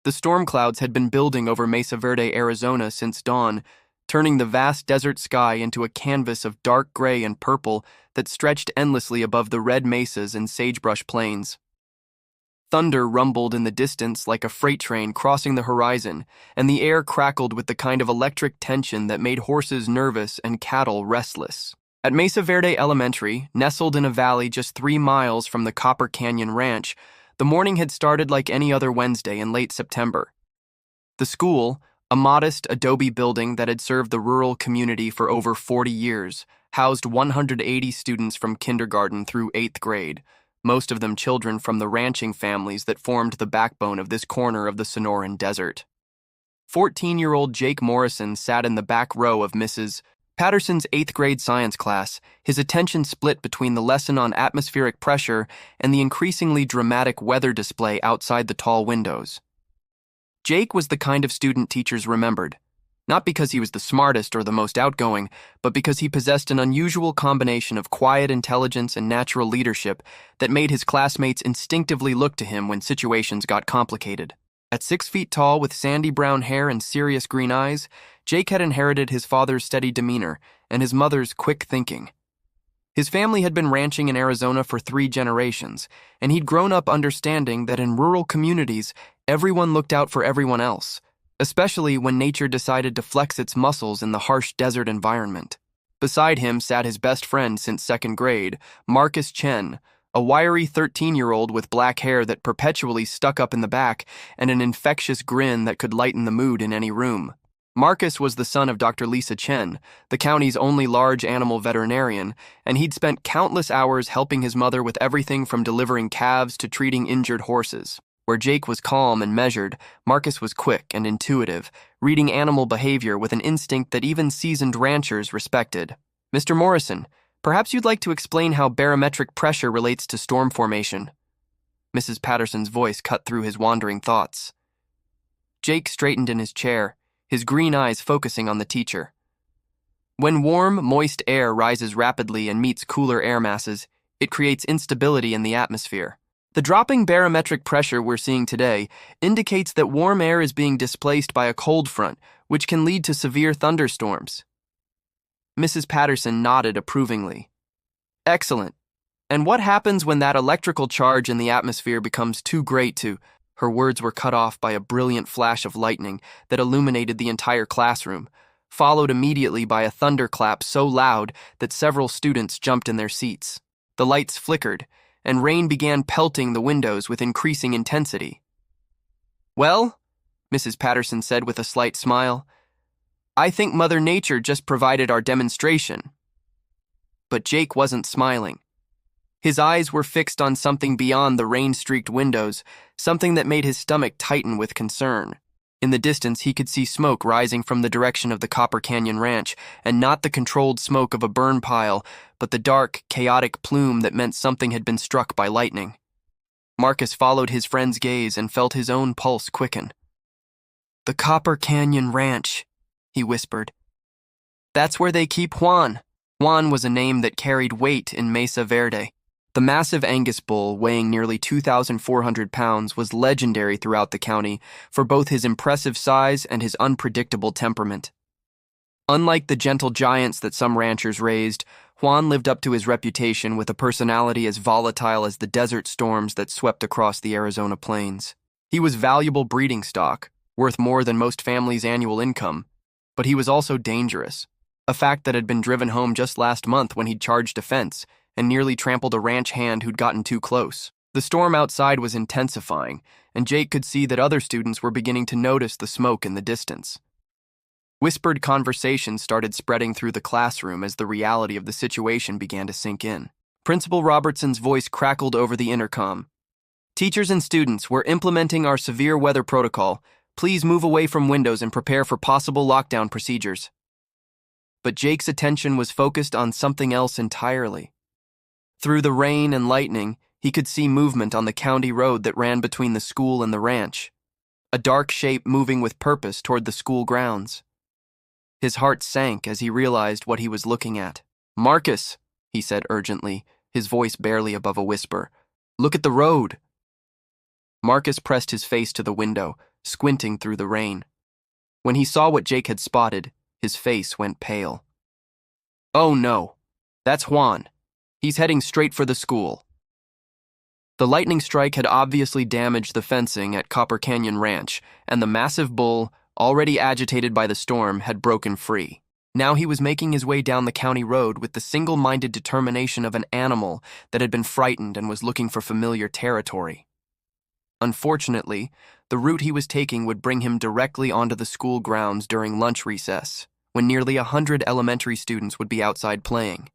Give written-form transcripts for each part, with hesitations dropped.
The storm clouds had been building over Mesa Verde, Arizona since dawn, turning the vast desert sky into a canvas of dark gray and purple that stretched endlessly above the red mesas and sagebrush plains. Thunder rumbled in the distance like a freight train crossing the horizon, and the air crackled with the kind of electric tension that made horses nervous and cattle restless. At Mesa Verde Elementary, nestled in a valley just 3 miles from the Copper Canyon Ranch, the morning had started like any other Wednesday in late September. The school, a modest adobe building that had served the rural community for over 40 years, housed 180 students from kindergarten through 8th grade, most of them children from the ranching families that formed the backbone of this corner of the Sonoran Desert. 14-year-old Jake Morrison sat in the back row of Mrs. Patterson's 8th grade science class, his attention split between the lesson on atmospheric pressure and the increasingly dramatic weather display outside the tall windows. Jake was the kind of student teachers remembered, not because he was the smartest or the most outgoing, but because he possessed an unusual combination of quiet intelligence and natural leadership that made his classmates instinctively look to him when situations got complicated. At 6 feet tall with sandy brown hair and serious green eyes, Jake had inherited his father's steady demeanor and his mother's quick thinking. His family had been ranching in Arizona for 3 generations, and he'd grown up understanding that in rural communities, everyone looked out for everyone else, especially when nature decided to flex its muscles in the harsh desert environment. Beside him sat his best friend since 2nd grade, Marcus Chen, a wiry 13-year-old with black hair that perpetually stuck up in the back and an infectious grin that could lighten the mood in any room. Marcus was the son of Dr. Lisa Chen, the county's only large animal veterinarian, and he'd spent countless hours helping his mother with everything from delivering calves to treating injured horses. Where Jake was calm and measured, Marcus was quick and intuitive, reading animal behavior with an instinct that even seasoned ranchers respected. "Mr. Morrison, perhaps you'd like to explain how barometric pressure relates to storm formation." Mrs. Patterson's voice cut through his wandering thoughts. Jake straightened in his chair, his green eyes focusing on the teacher. When warm, moist air rises rapidly and meets cooler air masses, it creates instability in the atmosphere. The dropping barometric pressure we're seeing today indicates that warm air is being displaced by a cold front, which can lead to severe thunderstorms. Mrs. Patterson nodded approvingly. "Excellent. And what happens when that electrical charge in the atmosphere becomes too great to—" Her words were cut off by a brilliant flash of lightning that illuminated the entire classroom, followed immediately by a thunderclap so loud that several students jumped in their seats. The lights flickered, and rain began pelting the windows with increasing intensity. "Well," Mrs. Patterson said with a slight smile, "I think Mother Nature just provided our demonstration." But Jake wasn't smiling. His eyes were fixed on something beyond the rain-streaked windows, something that made his stomach tighten with concern. In the distance, he could see smoke rising from the direction of the Copper Canyon Ranch, and not the controlled smoke of a burn pile, but the dark, chaotic plume that meant something had been struck by lightning. Marcus followed his friend's gaze and felt his own pulse quicken. "The Copper Canyon Ranch," he whispered. "That's where they keep Juan." Juan was a name that carried weight in Mesa Verde. The massive Angus bull, weighing nearly 2,400 pounds, was legendary throughout the county for both his impressive size and his unpredictable temperament. Unlike the gentle giants that some ranchers raised, Juan lived up to his reputation with a personality as volatile as the desert storms that swept across the Arizona plains. He was valuable breeding stock, worth more than most families' annual income, but he was also dangerous, a fact that had been driven home just last month when he'd charged a fence and nearly trampled a ranch hand who'd gotten too close. The storm outside was intensifying, and Jake could see that other students were beginning to notice the smoke in the distance. Whispered conversations started spreading through the classroom as the reality of the situation began to sink in. Principal Robertson's voice crackled over the intercom. "Teachers and students, we're implementing our severe weather protocol. Please move away from windows and prepare for possible lockdown procedures." But Jake's attention was focused on something else entirely. Through the rain and lightning, he could see movement on the county road that ran between the school and the ranch, a dark shape moving with purpose toward the school grounds. His heart sank as he realized what he was looking at. "Marcus," he said urgently, his voice barely above a whisper, "look at the road." Marcus pressed his face to the window, squinting through the rain. When he saw what Jake had spotted, his face went pale. "Oh no, that's Juan. He's heading straight for the school." The lightning strike had obviously damaged the fencing at Copper Canyon Ranch, and the massive bull, already agitated by the storm, had broken free. Now he was making his way down the county road with the single-minded determination of an animal that had been frightened and was looking for familiar territory. Unfortunately, the route he was taking would bring him directly onto the school grounds during lunch recess, when nearly 100 elementary students would be outside playing.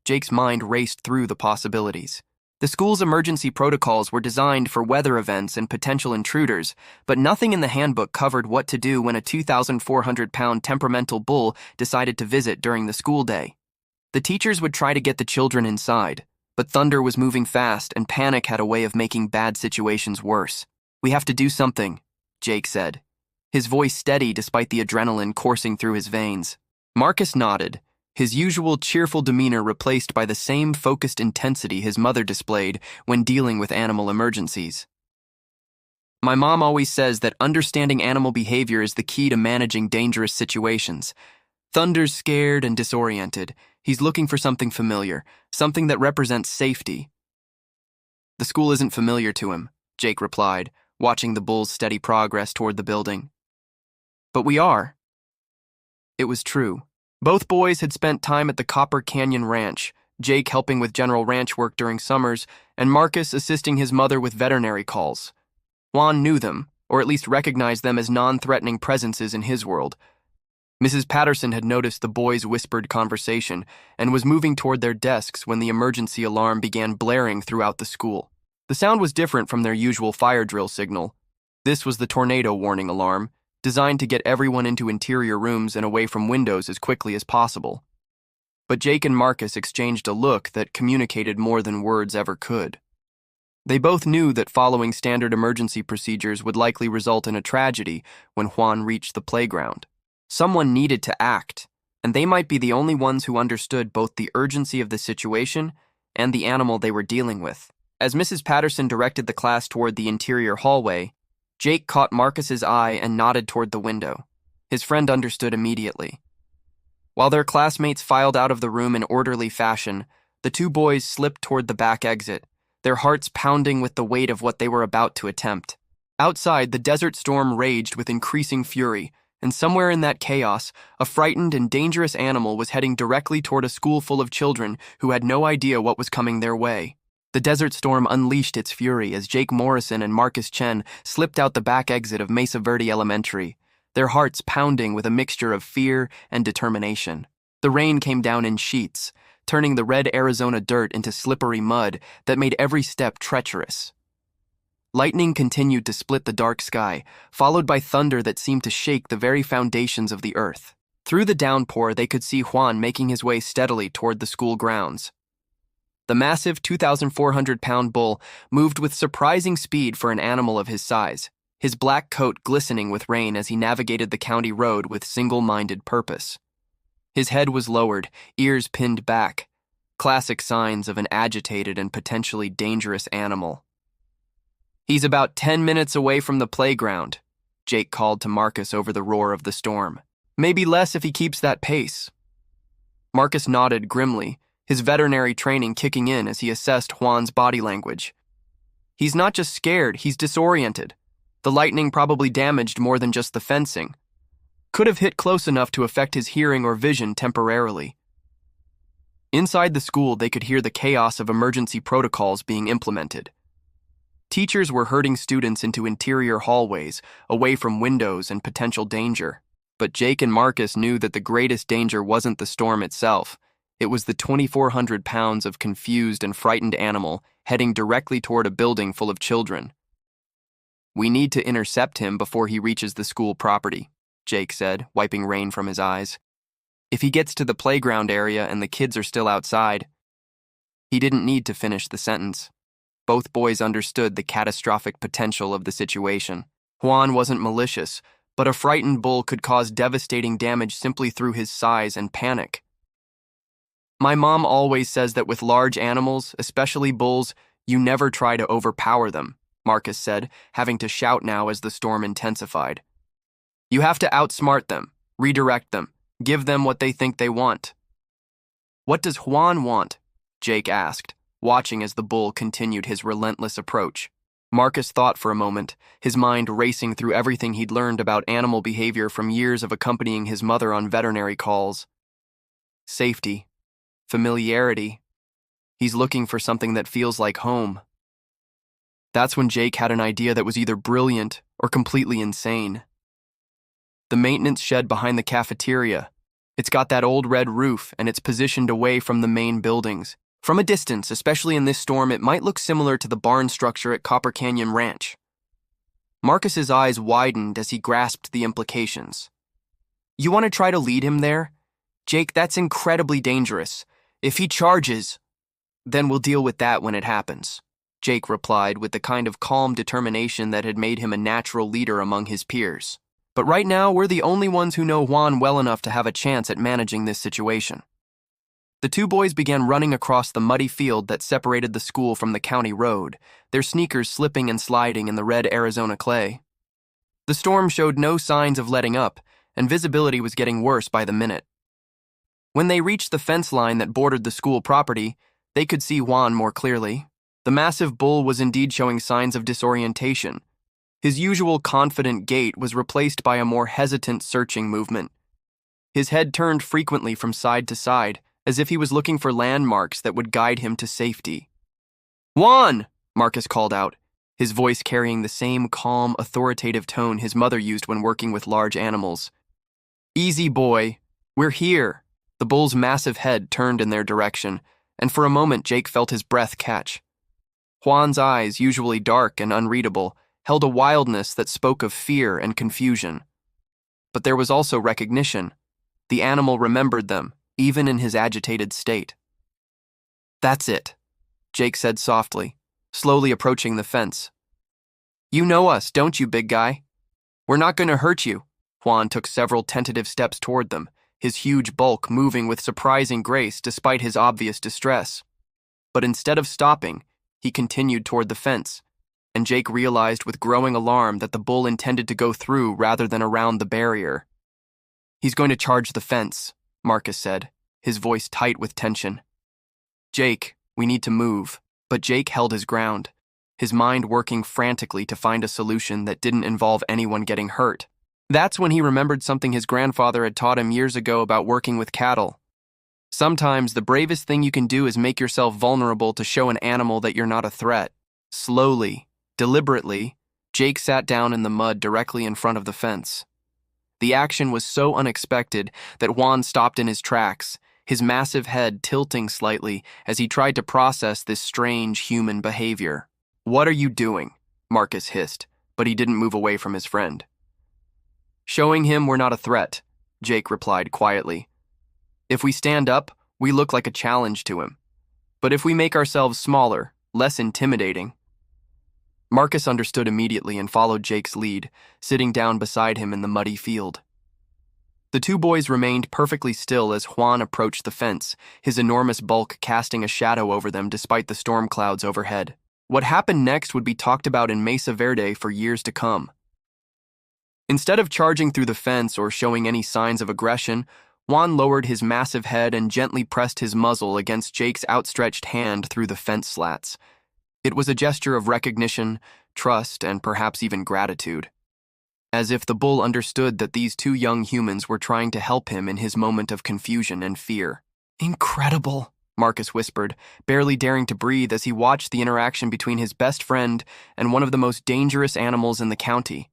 Jake's mind raced through the possibilities. The school's emergency protocols were designed for weather events and potential intruders, but nothing in the handbook covered what to do when a 2,400-pound temperamental bull decided to visit during the school day. The teachers would try to get the children inside, but thunder was moving fast and panic had a way of making bad situations worse. "We have to do something," Jake said, his voice steady despite the adrenaline coursing through his veins. Marcus nodded, his usual cheerful demeanor replaced by the same focused intensity his mother displayed when dealing with animal emergencies. "My mom always says that understanding animal behavior is the key to managing dangerous situations. Thunder's scared and disoriented. He's looking for something familiar, something that represents safety." "The school isn't familiar to him," Jake replied, watching the bull's steady progress toward the building. "But we are." It was true. Both boys had spent time at the Copper Canyon Ranch, Jake helping with general ranch work during summers, and Marcus assisting his mother with veterinary calls. Juan knew them, or at least recognized them as non-threatening presences in his world. Mrs. Patterson had noticed the boys' whispered conversation and was moving toward their desks when the emergency alarm began blaring throughout the school. The sound was different from their usual fire drill signal. This was the tornado warning alarm, designed to get everyone into interior rooms and away from windows as quickly as possible. But Jake and Marcus exchanged a look that communicated more than words ever could. They both knew that following standard emergency procedures would likely result in a tragedy when Juan reached the playground. Someone needed to act, and they might be the only ones who understood both the urgency of the situation and the animal they were dealing with. As Mrs. Patterson directed the class toward the interior hallway, Jake caught Marcus's eye and nodded toward the window. His friend understood immediately. While their classmates filed out of the room in orderly fashion, the two boys slipped toward the back exit, their hearts pounding with the weight of what they were about to attempt. Outside, the desert storm raged with increasing fury, and somewhere in that chaos, a frightened and dangerous animal was heading directly toward a school full of children who had no idea what was coming their way. The desert storm unleashed its fury as Jake Morrison and Marcus Chen slipped out the back exit of Mesa Verde Elementary, their hearts pounding with a mixture of fear and determination. The rain came down in sheets, turning the red Arizona dirt into slippery mud that made every step treacherous. Lightning continued to split the dark sky, followed by thunder that seemed to shake the very foundations of the earth. Through the downpour, they could see Juan making his way steadily toward the school grounds. The massive 2,400-pound bull moved with surprising speed for an animal of his size, his black coat glistening with rain as he navigated the county road with single-minded purpose. His head was lowered, ears pinned back, classic signs of an agitated and potentially dangerous animal. "He's about 10 minutes away from the playground," Jake called to Marcus over the roar of the storm. "Maybe less if he keeps that pace." Marcus nodded grimly, his veterinary training kicking in as he assessed Juan's body language. "He's not just scared, he's disoriented. The lightning probably damaged more than just the fencing. Could have hit close enough to affect his hearing or vision temporarily." Inside the school, they could hear the chaos of emergency protocols being implemented. Teachers were herding students into interior hallways, away from windows and potential danger. But Jake and Marcus knew that the greatest danger wasn't the storm itself. It was the 2,400 pounds of confused and frightened animal heading directly toward a building full of children. "We need to intercept him before he reaches the school property," Jake said, wiping rain from his eyes. "If he gets to the playground area and the kids are still outside..." He didn't need to finish the sentence. Both boys understood the catastrophic potential of the situation. Juan wasn't malicious, but a frightened bull could cause devastating damage simply through his size and panic. "My mom always says that with large animals, especially bulls, you never try to overpower them," Marcus said, having to shout now as the storm intensified. You have to outsmart them, redirect them, give them what they think they want. What does Juan want? Jake asked, watching as the bull continued his relentless approach. Marcus thought for a moment, his mind racing through everything he'd learned about animal behavior from years of accompanying his mother on veterinary calls. Safety. Familiarity. He's looking for something that feels like home. That's when Jake had an idea that was either brilliant or completely insane. The maintenance shed behind the cafeteria. It's got that old red roof, and it's positioned away from the main buildings. From a distance, especially in this storm, it might look similar to the barn structure at Copper Canyon Ranch. Marcus's eyes widened as he grasped the implications. You want to try to lead him there? Jake, that's incredibly dangerous. If he charges, then we'll deal with that when it happens, Jake replied with the kind of calm determination that had made him a natural leader among his peers. But right now, we're the only ones who know Juan well enough to have a chance at managing this situation. The two boys began running across the muddy field that separated the school from the county road, their sneakers slipping and sliding in the red Arizona clay. The storm showed no signs of letting up, and visibility was getting worse by the minute. When they reached the fence line that bordered the school property, they could see Juan more clearly. The massive bull was indeed showing signs of disorientation. His usual confident gait was replaced by a more hesitant, searching movement. His head turned frequently from side to side, as if he was looking for landmarks that would guide him to safety. Juan! Marcus called out, his voice carrying the same calm, authoritative tone his mother used when working with large animals. Easy, boy. We're here. The bull's massive head turned in their direction, and for a moment Jake felt his breath catch. Juan's eyes, usually dark and unreadable, held a wildness that spoke of fear and confusion. But there was also recognition. The animal remembered them, even in his agitated state. That's it, Jake said softly, slowly approaching the fence. You know us, don't you, big guy? We're not going to hurt you. Juan took several tentative steps toward them, his huge bulk moving with surprising grace despite his obvious distress. But instead of stopping, he continued toward the fence, and Jake realized with growing alarm that the bull intended to go through rather than around the barrier. He's going to charge the fence, Marcus said, his voice tight with tension. Jake, we need to move. But Jake held his ground, his mind working frantically to find a solution that didn't involve anyone getting hurt. That's when he remembered something his grandfather had taught him years ago about working with cattle. Sometimes the bravest thing you can do is make yourself vulnerable to show an animal that you're not a threat. Slowly, deliberately, Jake sat down in the mud directly in front of the fence. The action was so unexpected that Juan stopped in his tracks, his massive head tilting slightly as he tried to process this strange human behavior. What are you doing? Marcus hissed, but he didn't move away from his friend. Showing him we're not a threat, Jake replied quietly. If we stand up, we look like a challenge to him. But if we make ourselves smaller, less intimidating. Marcus understood immediately and followed Jake's lead, sitting down beside him in the muddy field. The two boys remained perfectly still as Juan approached the fence, his enormous bulk casting a shadow over them despite the storm clouds overhead. What happened next would be talked about in Mesa Verde for years to come. Instead of charging through the fence or showing any signs of aggression, Juan lowered his massive head and gently pressed his muzzle against Jake's outstretched hand through the fence slats. It was a gesture of recognition, trust, and perhaps even gratitude. As if the bull understood that these two young humans were trying to help him in his moment of confusion and fear. Incredible, Marcus whispered, barely daring to breathe as he watched the interaction between his best friend and one of the most dangerous animals in the county.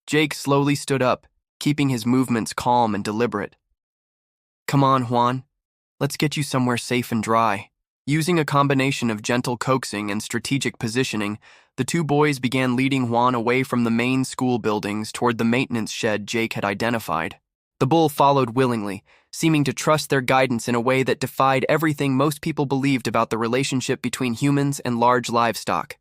Jake slowly stood up, keeping his movements calm and deliberate. Come on, Juan. Let's get you somewhere safe and dry. Using a combination of gentle coaxing and strategic positioning, the two boys began leading Juan away from the main school buildings toward the maintenance shed Jake had identified. The bull followed willingly, seeming to trust their guidance in a way that defied everything most people believed about the relationship between humans and large livestock.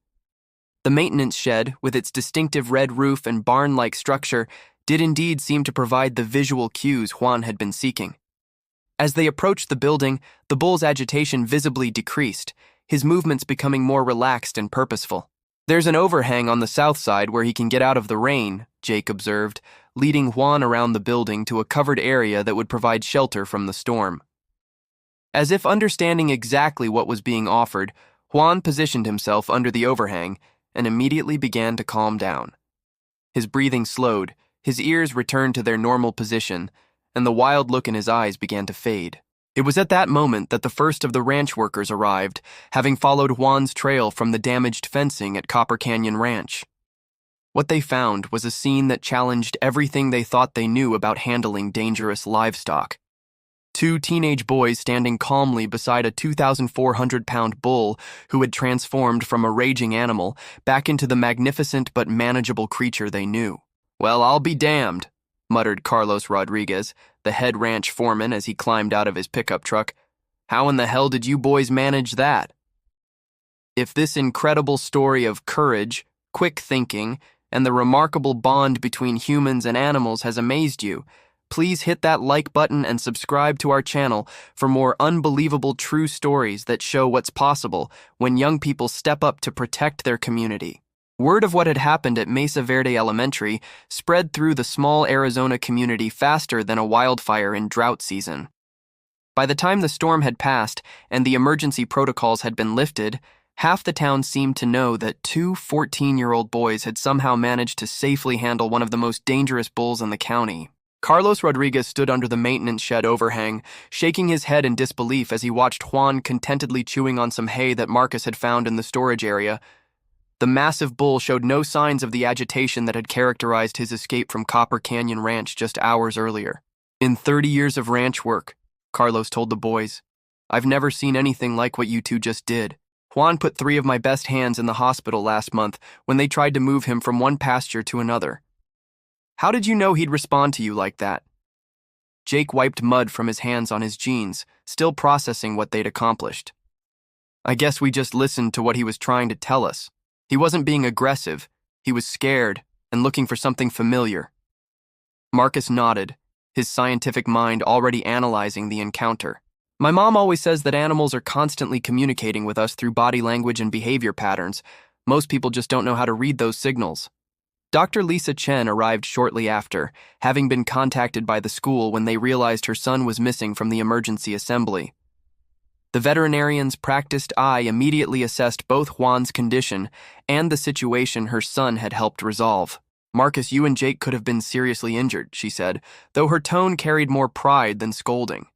The maintenance shed, with its distinctive red roof and barn-like structure, did indeed seem to provide the visual cues Juan had been seeking. As they approached the building, the bull's agitation visibly decreased, his movements becoming more relaxed and purposeful. There's an overhang on the south side where he can get out of the rain, Jake observed, leading Juan around the building to a covered area that would provide shelter from the storm. As if understanding exactly what was being offered, Juan positioned himself under the overhang and immediately began to calm down. His breathing slowed, his ears returned to their normal position, and the wild look in his eyes began to fade. It was at that moment that the first of the ranch workers arrived, having followed Juan's trail from the damaged fencing at Copper Canyon Ranch. What they found was a scene that challenged everything they thought they knew about handling dangerous livestock. Two teenage boys standing calmly beside a 2,400-pound bull who had transformed from a raging animal back into the magnificent but manageable creature they knew. "Well, I'll be damned," muttered Carlos Rodriguez, the head ranch foreman, as he climbed out of his pickup truck. "How in the hell did you boys manage that?" If this incredible story of courage, quick thinking, and the remarkable bond between humans and animals has amazed you, please hit that like button and subscribe to our channel for more unbelievable true stories that show what's possible when young people step up to protect their community. Word of what had happened at Mesa Verde Elementary spread through the small Arizona community faster than a wildfire in drought season. By the time the storm had passed and the emergency protocols had been lifted, half the town seemed to know that two 14-year-old boys had somehow managed to safely handle one of the most dangerous bulls in the county. Carlos Rodriguez stood under the maintenance shed overhang, shaking his head in disbelief as he watched Juan contentedly chewing on some hay that Marcus had found in the storage area. The massive bull showed no signs of the agitation that had characterized his escape from Copper Canyon Ranch just hours earlier. "In 30 years of ranch work," Carlos told the boys, "I've never seen anything like what you two just did. Juan put 3 of my best hands in the hospital last month when they tried to move him from one pasture to another. How did you know he'd respond to you like that?" Jake wiped mud from his hands on his jeans, still processing what they'd accomplished. "I guess we just listened to what he was trying to tell us. He wasn't being aggressive. He was scared and looking for something familiar." Marcus nodded, his scientific mind already analyzing the encounter. "My mom always says that animals are constantly communicating with us through body language and behavior patterns. Most people just don't know how to read those signals." Dr. Lisa Chen arrived shortly after, having been contacted by the school when they realized her son was missing from the emergency assembly. The veterinarian's practiced eye immediately assessed both Juan's condition and the situation her son had helped resolve. "Marcus, you and Jake could have been seriously injured," she said, though her tone carried more pride than scolding.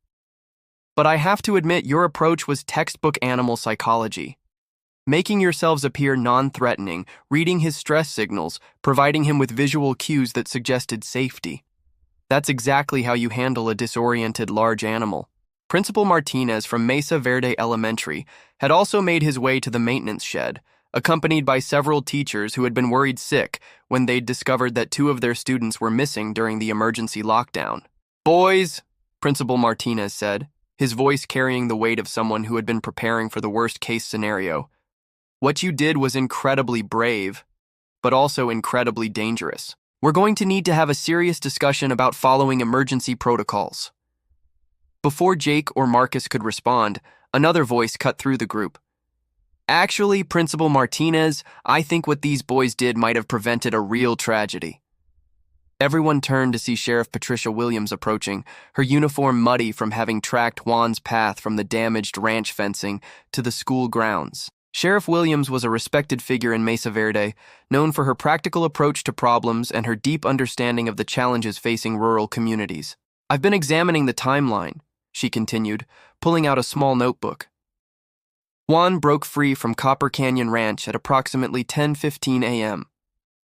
"But I have to admit your approach was textbook animal psychology. Making yourselves appear non-threatening, reading his stress signals, providing him with visual cues that suggested safety. That's exactly how you handle a disoriented large animal." Principal Martinez from Mesa Verde Elementary had also made his way to the maintenance shed, accompanied by several teachers who had been worried sick when they'd discovered that 2 of their students were missing during the emergency lockdown. "Boys," Principal Martinez said, his voice carrying the weight of someone who had been preparing for the worst-case scenario, "what you did was incredibly brave, but also incredibly dangerous. We're going to need to have a serious discussion about following emergency protocols." Before Jake or Marcus could respond, another voice cut through the group. "Actually, Principal Martinez, I think what these boys did might have prevented a real tragedy." Everyone turned to see Sheriff Patricia Williams approaching, her uniform muddy from having tracked Juan's path from the damaged ranch fencing to the school grounds. Sheriff Williams was a respected figure in Mesa Verde, known for her practical approach to problems and her deep understanding of the challenges facing rural communities. "I've been examining the timeline," she continued, pulling out a small notebook. Juan broke free from Copper Canyon Ranch at approximately 10:15 a.m.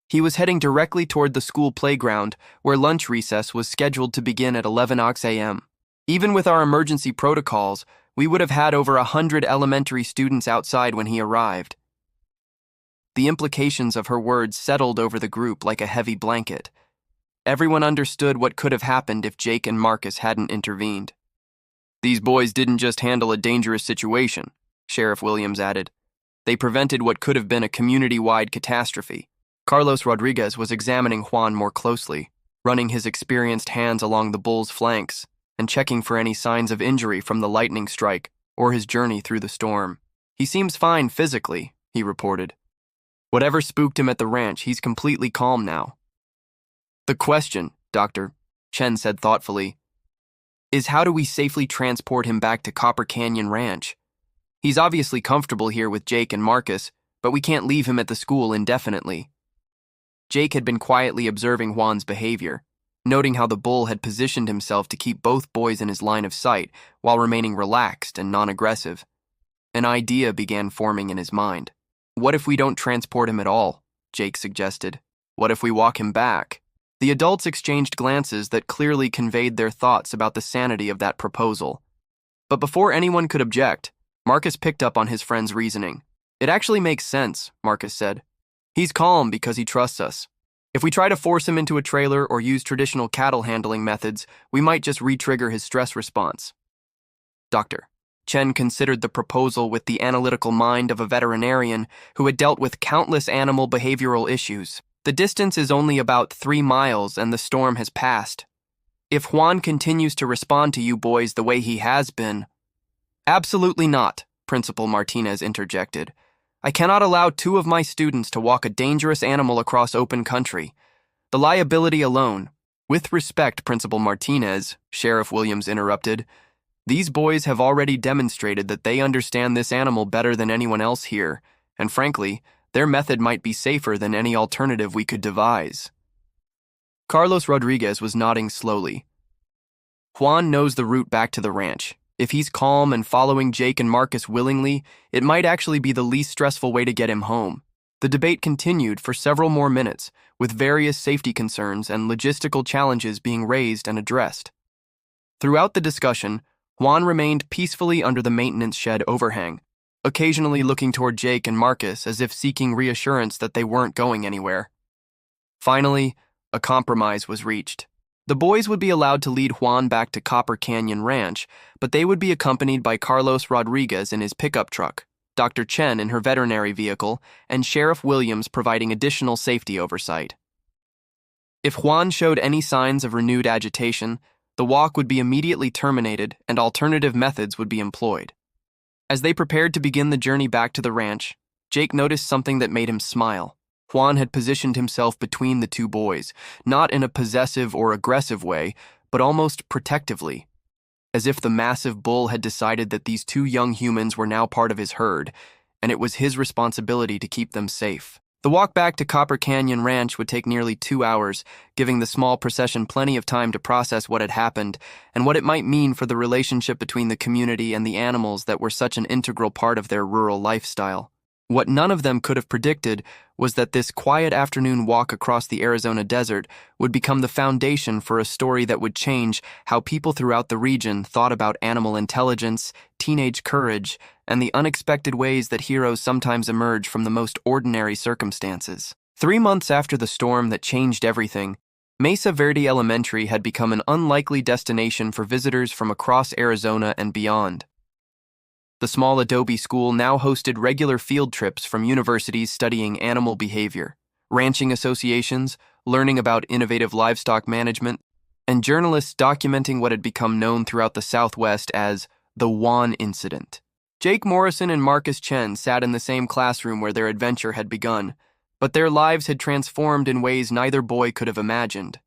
He was heading directly toward the school playground, where lunch recess was scheduled to begin at 11 a.m. Even with our emergency protocols, we would have had over 100 elementary students outside when he arrived. The implications of her words settled over the group like a heavy blanket. Everyone understood what could have happened if Jake and Marcus hadn't intervened. "These boys didn't just handle a dangerous situation," Sheriff Williams added. "They prevented what could have been a community-wide catastrophe." Carlos Rodriguez was examining Juan more closely, running his experienced hands along the bull's flanks and checking for any signs of injury from the lightning strike or his journey through the storm. "He seems fine physically," he reported. Whatever spooked him at the ranch, he's completely calm now. The question, Dr. Chen said thoughtfully, is how do we safely transport him back to Copper Canyon Ranch? He's obviously comfortable here with Jake and Marcus, but we can't leave him at the school indefinitely. Jake had been quietly observing Juan's behavior, noting how the bull had positioned himself to keep both boys in his line of sight while remaining relaxed and non-aggressive. An idea began forming in his mind. What if we don't transport him at all? Jake suggested. What if we walk him back? The adults exchanged glances that clearly conveyed their thoughts about the sanity of that proposal. But before anyone could object, Marcus picked up on his friend's reasoning. It actually makes sense, Marcus said. He's calm because he trusts us. If we try to force him into a trailer or use traditional cattle handling methods, we might just re-trigger his stress response. Dr. Chen considered the proposal with the analytical mind of a veterinarian who had dealt with countless animal behavioral issues. The distance is only about 3 miles and the storm has passed. If Juan continues to respond to you boys the way he has been... Absolutely not, Principal Martinez interjected. I cannot allow 2 of my students to walk a dangerous animal across open country. The liability alone... With respect, Principal Martinez, Sheriff Williams interrupted, these boys have already demonstrated that they understand this animal better than anyone else here, and frankly, their method might be safer than any alternative we could devise. Carlos Rodriguez was nodding slowly. Juan knows the route back to the ranch. If he's calm and following Jake and Marcus willingly, it might actually be the least stressful way to get him home. The debate continued for several more minutes, with various safety concerns and logistical challenges being raised and addressed. Throughout the discussion, Juan remained peacefully under the maintenance shed overhang, occasionally looking toward Jake and Marcus as if seeking reassurance that they weren't going anywhere. Finally, a compromise was reached. The boys would be allowed to lead Juan back to Copper Canyon Ranch, but they would be accompanied by Carlos Rodriguez in his pickup truck, Dr. Chen in her veterinary vehicle, and Sheriff Williams providing additional safety oversight. If Juan showed any signs of renewed agitation, the walk would be immediately terminated and alternative methods would be employed. As they prepared to begin the journey back to the ranch, Jake noticed something that made him smile. Juan had positioned himself between the 2 boys, not in a possessive or aggressive way, but almost protectively, as if the massive bull had decided that these 2 young humans were now part of his herd, and it was his responsibility to keep them safe. The walk back to Copper Canyon Ranch would take nearly 2 hours, giving the small procession plenty of time to process what had happened and what it might mean for the relationship between the community and the animals that were such an integral part of their rural lifestyle. What none of them could have predicted was that this quiet afternoon walk across the Arizona desert would become the foundation for a story that would change how people throughout the region thought about animal intelligence, teenage courage, and the unexpected ways that heroes sometimes emerge from the most ordinary circumstances. 3 months after the storm that changed everything, Mesa Verde Elementary had become an unlikely destination for visitors from across Arizona and beyond. The small adobe school now hosted regular field trips from universities studying animal behavior, ranching associations, learning about innovative livestock management, and journalists documenting what had become known throughout the Southwest as the Juan incident. Jake Morrison and Marcus Chen sat in the same classroom where their adventure had begun, but their lives had transformed in ways neither boy could have imagined.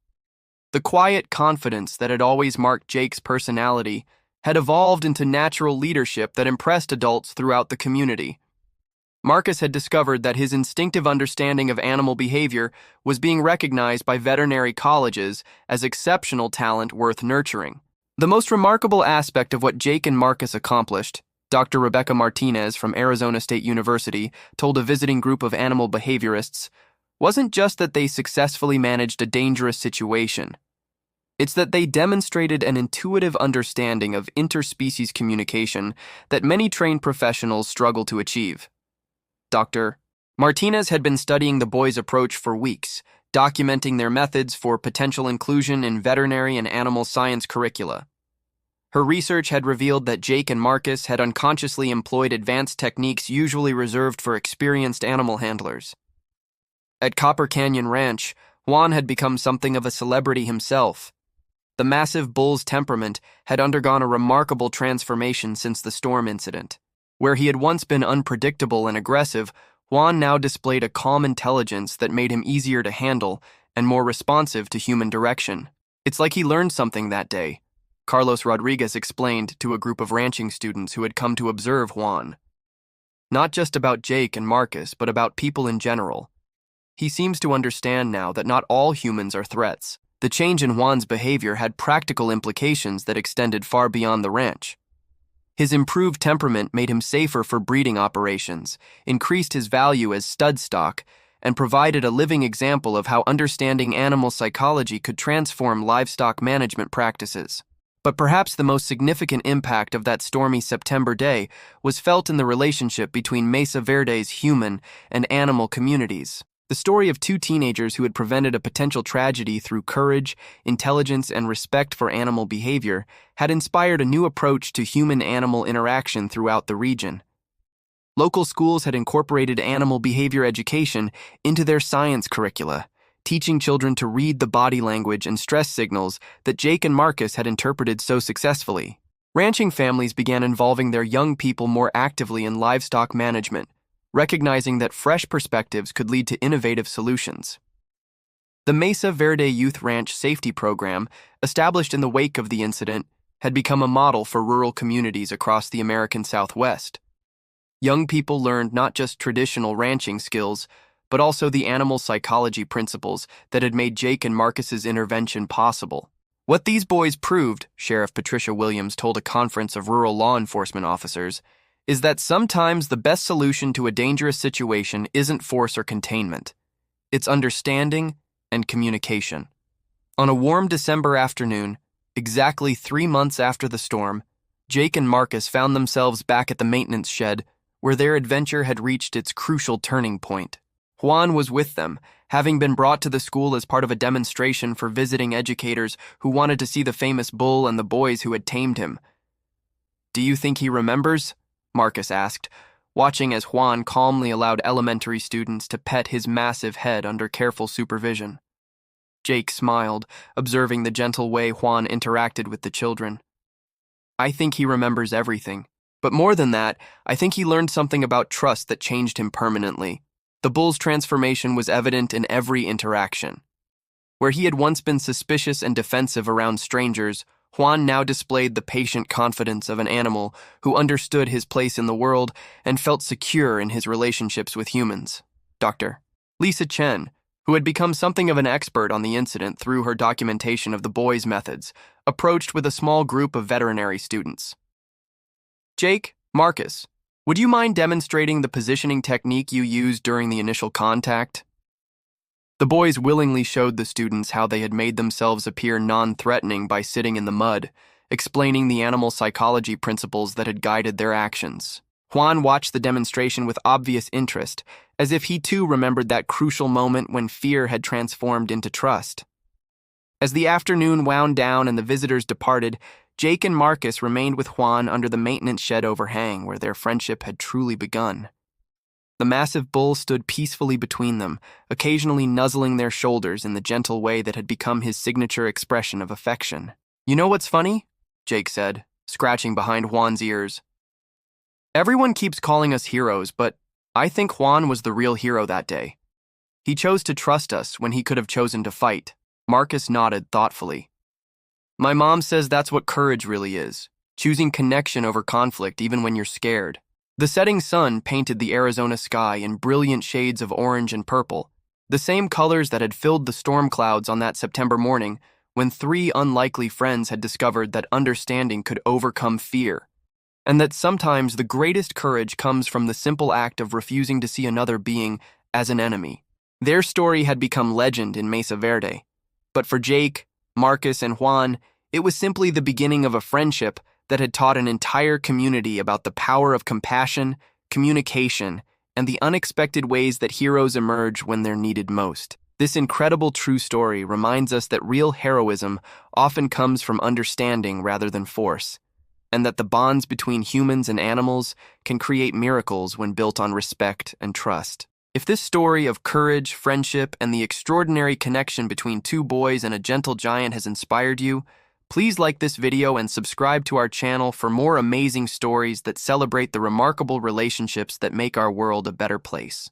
The quiet confidence that had always marked Jake's personality had evolved into natural leadership that impressed adults throughout the community. Marcus had discovered that his instinctive understanding of animal behavior was being recognized by veterinary colleges as exceptional talent worth nurturing. The most remarkable aspect of what Jake and Marcus accomplished, Dr. Rebecca Martinez from Arizona State University told a visiting group of animal behaviorists, wasn't just that they successfully managed a dangerous situation. It's that they demonstrated an intuitive understanding of interspecies communication that many trained professionals struggle to achieve. Dr. Martinez had been studying the boys' approach for weeks, documenting their methods for potential inclusion in veterinary and animal science curricula. Her research had revealed that Jake and Marcus had unconsciously employed advanced techniques usually reserved for experienced animal handlers. At Copper Canyon Ranch, Juan had become something of a celebrity himself. The massive bull's temperament had undergone a remarkable transformation since the storm incident. Where he had once been unpredictable and aggressive, Juan now displayed a calm intelligence that made him easier to handle and more responsive to human direction. It's like he learned something that day, Carlos Rodriguez explained to a group of ranching students who had come to observe Juan. Not just about Jake and Marcus, but about people in general. He seems to understand now that not all humans are threats. The change in Juan's behavior had practical implications that extended far beyond the ranch. His improved temperament made him safer for breeding operations, increased his value as stud stock, and provided a living example of how understanding animal psychology could transform livestock management practices. But perhaps the most significant impact of that stormy September day was felt in the relationship between Mesa Verde's human and animal communities. The story of two teenagers who had prevented a potential tragedy through courage, intelligence, and respect for animal behavior had inspired a new approach to human-animal interaction throughout the region. Local schools had incorporated animal behavior education into their science curricula, teaching children to read the body language and stress signals that Jake and Marcus had interpreted so successfully. Ranching families began involving their young people more actively in livestock management, recognizing that fresh perspectives could lead to innovative solutions. The Mesa Verde Youth Ranch Safety Program, established in the wake of the incident, had become a model for rural communities across the American Southwest. Young people learned not just traditional ranching skills, but also the animal psychology principles that had made Jake and Marcus's intervention possible. What these boys proved, Sheriff Patricia Williams told a conference of rural law enforcement officers, is that sometimes the best solution to a dangerous situation isn't force or containment. It's understanding and communication. On a warm December afternoon, exactly 3 months after the storm, Jake and Marcus found themselves back at the maintenance shed where their adventure had reached its crucial turning point. Juan was with them, having been brought to the school as part of a demonstration for visiting educators who wanted to see the famous bull and the boys who had tamed him. "Do you think he remembers?" Marcus asked, watching as Juan calmly allowed elementary students to pet his massive head under careful supervision. Jake smiled, observing the gentle way Juan interacted with the children. "I think he remembers everything. But more than that, I think he learned something about trust that changed him permanently. The bull's transformation was evident in every interaction. Where he had once been suspicious and defensive around strangers, Juan now displayed the patient confidence of an animal who understood his place in the world and felt secure in his relationships with humans. Dr. Mesa Chen, who had become something of an expert on the incident through her documentation of the boys' methods, approached with a small group of veterinary students. "Jake, Marcus, would you mind demonstrating the positioning technique you used during the initial contact?" The boys willingly showed the students how they had made themselves appear non-threatening by sitting in the mud, explaining the animal psychology principles that had guided their actions. Juan watched the demonstration with obvious interest, as if he too remembered that crucial moment when fear had transformed into trust. As the afternoon wound down and the visitors departed, Jake and Marcus remained with Juan under the maintenance shed overhang where their friendship had truly begun. The massive bull stood peacefully between them, occasionally nuzzling their shoulders in the gentle way that had become his signature expression of affection. "You know what's funny?" Jake said, scratching behind Juan's ears. "Everyone keeps calling us heroes, but I think Juan was the real hero that day. He chose to trust us when he could have chosen to fight." Marcus nodded thoughtfully. "My mom says that's what courage really is, choosing connection over conflict even when you're scared." The setting sun painted the Arizona sky in brilliant shades of orange and purple, the same colors that had filled the storm clouds on that September morning when 3 unlikely friends had discovered that understanding could overcome fear, and that sometimes the greatest courage comes from the simple act of refusing to see another being as an enemy. Their story had become legend in Mesa Verde, but for Jake, Marcus, and Juan, it was simply the beginning of a friendship that had taught an entire community about the power of compassion, communication, and the unexpected ways that heroes emerge when they're needed most. This incredible true story reminds us that real heroism often comes from understanding rather than force, and that the bonds between humans and animals can create miracles when built on respect and trust. If this story of courage, friendship, and the extraordinary connection between 2 boys and a gentle giant has inspired you, please like this video and subscribe to our channel for more amazing stories that celebrate the remarkable relationships that make our world a better place.